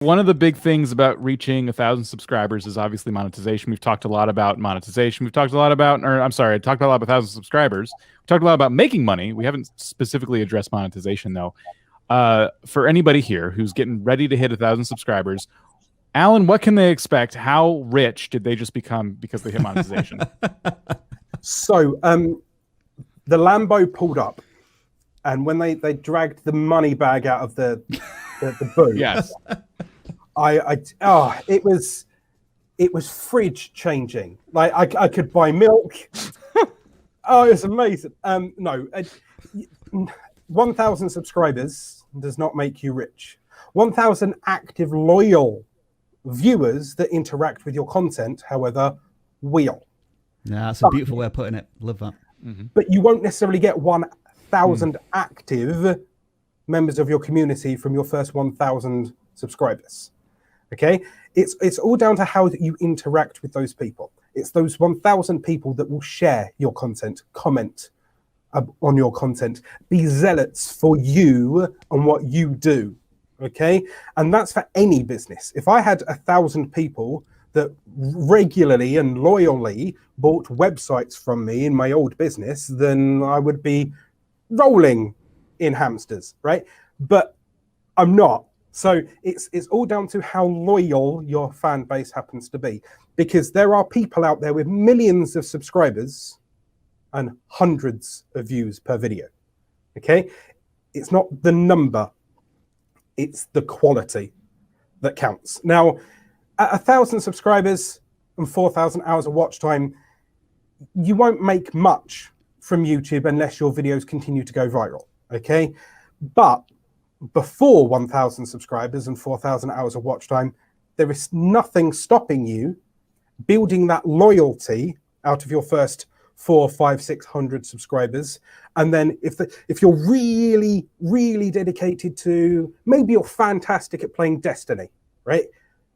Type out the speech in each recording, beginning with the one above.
One of the big things about reaching 1,000 subscribers is obviously monetization. We've talked a lot about monetization. We've talked a lot about, or I'm sorry, I talked a lot about 1,000 subscribers. We talked a lot about making money. We haven't specifically addressed monetization though. For anybody here who's getting ready to hit 1,000 subscribers, Alan, what can they expect? How rich did they just become because they hit monetization? So the Lambo pulled up, and when they dragged the money bag out of the boot, Yes. It was fridge changing. Like I could buy milk. Oh, it's amazing. No, 1,000 subscribers does not make you rich. 1,000 active, loyal viewers that interact with your content, however, will. Yeah, that's a beautiful way of putting it. Love that. But you won't necessarily get 1,000 active members of your community from your first 1,000 subscribers. Okay, it's all down to how you interact with those people. It's those 1,000 people that will share your content, comment on your content, be zealots for you and what you do. Okay, and that's for any business. If I had 1,000 people that regularly and loyally bought websites from me in my old business, then I would be rolling in hamsters, right? But I'm not. So it's all down to how loyal your fan base happens to be, because there are people out there with millions of subscribers and hundreds of views per video. Okay, it's not the number, it's the quality that counts. Now, at 1,000 subscribers and 4,000 hours of watch time, you won't make much from YouTube unless your videos continue to go viral. Okay, but before 1,000 subscribers and 4,000 hours of watch time, there is nothing stopping you building that loyalty out of your first 400, 500, 600 subscribers. And then if you're really, really dedicated to, maybe you're fantastic at playing Destiny, right?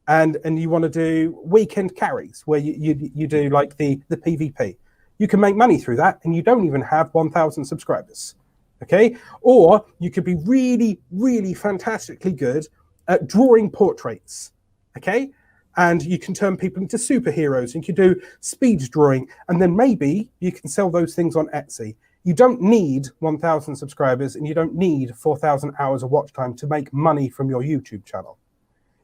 And you want to do weekend carries where you do like the PvP. You can make money through that and you don't even have 1,000 subscribers. Okay, or you could be really, really fantastically good at drawing portraits. Okay, and you can turn people into superheroes and you do speed drawing, and then maybe you can sell those things on Etsy. You don't need 1,000 subscribers and you don't need 4,000 hours of watch time to make money from your YouTube channel.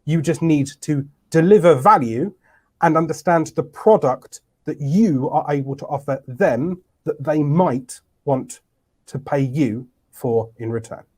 You just need to deliver value and understand the product that you are able to offer them that they might want to pay you for in return.